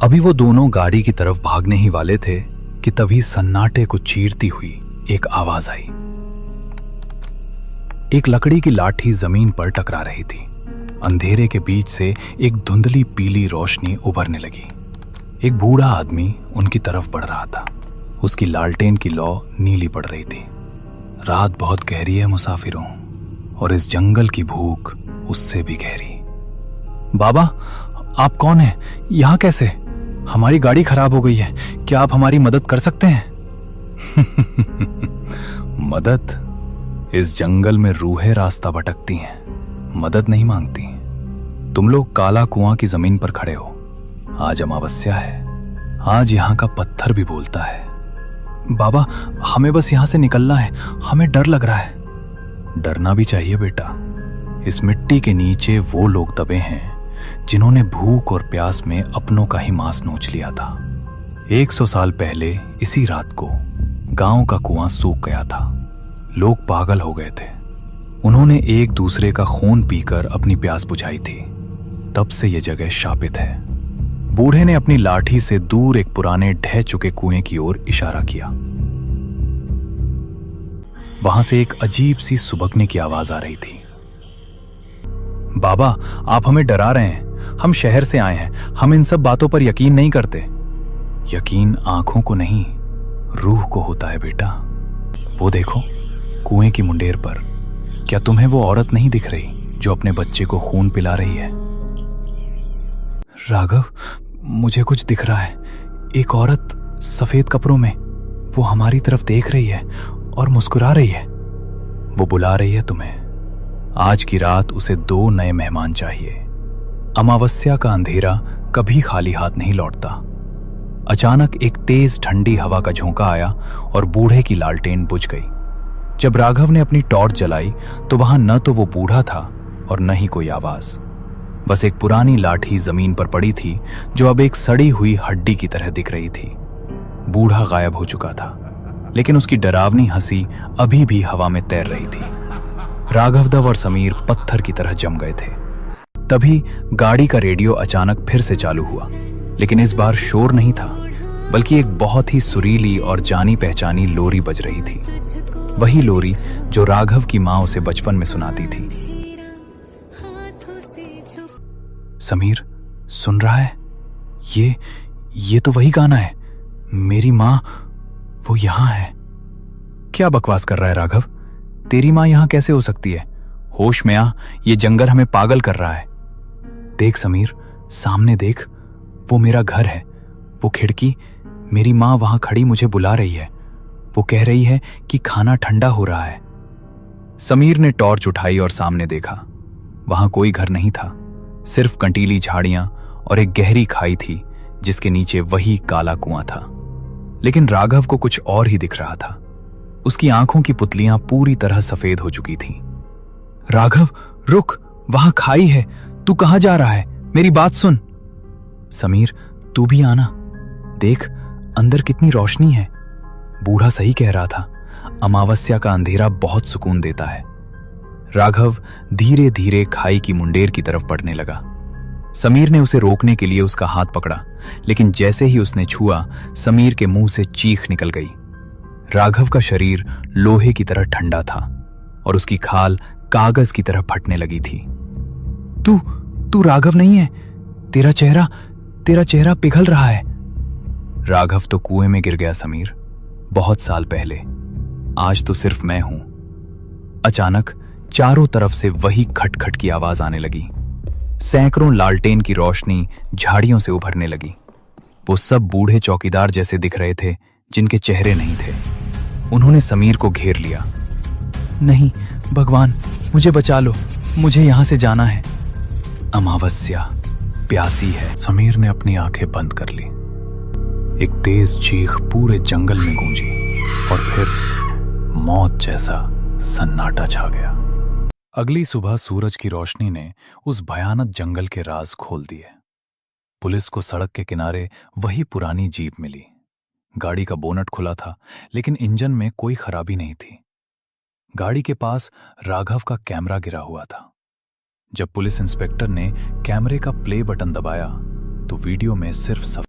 अभी वो दोनों गाड़ी की तरफ भागने ही वाले थे कि तभी सन्नाटे को चीरती हुई एक आवाज आई। एक लकड़ी की लाठी जमीन पर टकरा रही थी। अंधेरे के बीच से एक धुंधली पीली रोशनी उभरने लगी। एक बूढ़ा आदमी उनकी तरफ बढ़ रहा था। उसकी लालटेन की लौ नीली पड़ रही थी। रात बहुत गहरी है मुसाफिरों, और इस जंगल की भूख उससे भी गहरी। बाबा, आप कौन हैं? यहाँ कैसे? हमारी गाड़ी खराब हो गई है, क्या आप हमारी मदद कर सकते हैं? मदद? इस जंगल में रूहें रास्ता भटकती हैं, मदद नहीं मांगती। तुम लोग काला कुआं की जमीन पर खड़े हो। आज अमावस्या है, आज यहाँ का पत्थर भी बोलता है। बाबा, हमें बस यहाँ से निकलना है, हमें डर लग रहा है। डरना भी चाहिए बेटा। इस मिट्टी के नीचे वो लोग दबे हैं जिन्होंने भूख और प्यास में अपनों का ही मांस नोच लिया था। 100 साल पहले इसी रात को गांव का कुआं सूख गया था। लोग पागल हो गए थे। उन्होंने एक दूसरे का खून पीकर अपनी प्यास बुझाई थी। तब से यह जगह शापित है। बूढ़े ने अपनी लाठी से दूर एक पुराने ढह चुके कुएं की ओर इशारा किया। वहां से एक अजीब सी सुबकने की आवाज आ रही थी। बाबा, आप हमें डरा रहे हैं। हम शहर से आए हैं, हम इन सब बातों पर यकीन नहीं करते। यकीन आंखों को नहीं, रूह को होता है बेटा। वो देखो, कुएं की मुंडेर पर, क्या तुम्हें वो औरत नहीं दिख रही जो अपने बच्चे को खून पिला रही है? राघव, मुझे कुछ दिख रहा है। एक औरत सफेद कपड़ों में, वो हमारी तरफ देख रही है और मुस्कुरा रही है। वो बुला रही है तुम्हें। आज की रात उसे 2 नए मेहमान चाहिए। अमावस्या का अंधेरा कभी खाली हाथ नहीं लौटता। अचानक एक तेज ठंडी हवा का झोंका आया और बूढ़े की लालटेन बुझ गई। जब राघव ने अपनी टॉर्च जलाई तो वहां न तो वो बूढ़ा था और न ही कोई आवाज। बस एक पुरानी लाठी जमीन पर पड़ी थी जो अब एक सड़ी हुई हड्डी की तरह दिख रही थी। बूढ़ा गायब हो चुका था, लेकिन उसकी डरावनी हंसी अभी भी हवा में तैर रही थी। राघवदेव और समीर पत्थर की तरह जम गए थे। तभी गाड़ी का रेडियो अचानक फिर से चालू हुआ, लेकिन इस बार शोर नहीं था, बल्कि एक बहुत ही सुरीली और जानी पहचानी लोरी बज रही थी। वही लोरी जो राघव की मां उसे बचपन में सुनाती थी। समीर, सुन रहा है? ये तो वही गाना है। मेरी मां, वो यहां है। क्या बकवास कर रहा है राघव? तेरी मां यहां कैसे हो सकती है? होश में आ, ये जंगल हमें पागल कर रहा है। देख समीर, सामने देख, वो मेरा घर है। वो खिड़की, मेरी मां वहां खड़ी मुझे बुला रही है। वो कह रही है कि खाना ठंडा हो रहा है। समीर ने टॉर्च उठाई और सामने देखा। वहां कोई घर नहीं था, सिर्फ कंटीली झाड़ियां और एक गहरी खाई थी जिसके नीचे वही काला कुआं था। लेकिन राघव को कुछ और ही दिख रहा था। उसकी आंखों की पुतलियां पूरी तरह सफेद हो चुकी थीं। राघव, रुक, वहां खाई है। तू कहां जा रहा है? मेरी बात सुन। समीर, तू भी आना। देख, अंदर कितनी रोशनी है। बूढ़ा सही कह रहा था, अमावस्या का अंधेरा बहुत सुकून देता है। राघव धीरे धीरे खाई की मुंडेर की तरफ बढ़ने लगा। समीर ने उसे रोकने के लिए उसका हाथ पकड़ा, लेकिन जैसे ही उसने छुआ, समीर के मुंह से चीख निकल गई। राघव का शरीर लोहे की तरह ठंडा था और उसकी खाल कागज की तरह फटने लगी थी। तू राघव नहीं है। तेरा चेहरा पिघल रहा है। राघव तो कुएं में गिर गया समीर, बहुत साल पहले। आज तो सिर्फ मैं हूं। अचानक चारों तरफ से वही खटखट की आवाज आने लगी। सैकड़ों लालटेन की रोशनी झाड़ियों से उभरने लगी। वो सब बूढ़े चौकीदार जैसे दिख रहे थे, जिनके चेहरे नहीं थे। उन्होंने समीर को घेर लिया। नहीं भगवान, मुझे बचा लो, मुझे यहां से जाना है। अमावस्या प्यासी है। समीर ने अपनी आंखें बंद कर ली। एक तेज चीख पूरे जंगल में गूंजी और फिर मौत जैसा सन्नाटा छा गया। अगली सुबह सूरज की रोशनी ने उस भयानक जंगल के राज खोल दिए। पुलिस को सड़क के किनारे वही पुरानी जीप मिली। गाड़ी का बोनट खुला था, लेकिन इंजन में कोई खराबी नहीं थी। गाड़ी के पास राघव का कैमरा गिरा हुआ था। जब पुलिस इंस्पेक्टर ने कैमरे का प्ले बटन दबाया तो वीडियो में सिर्फ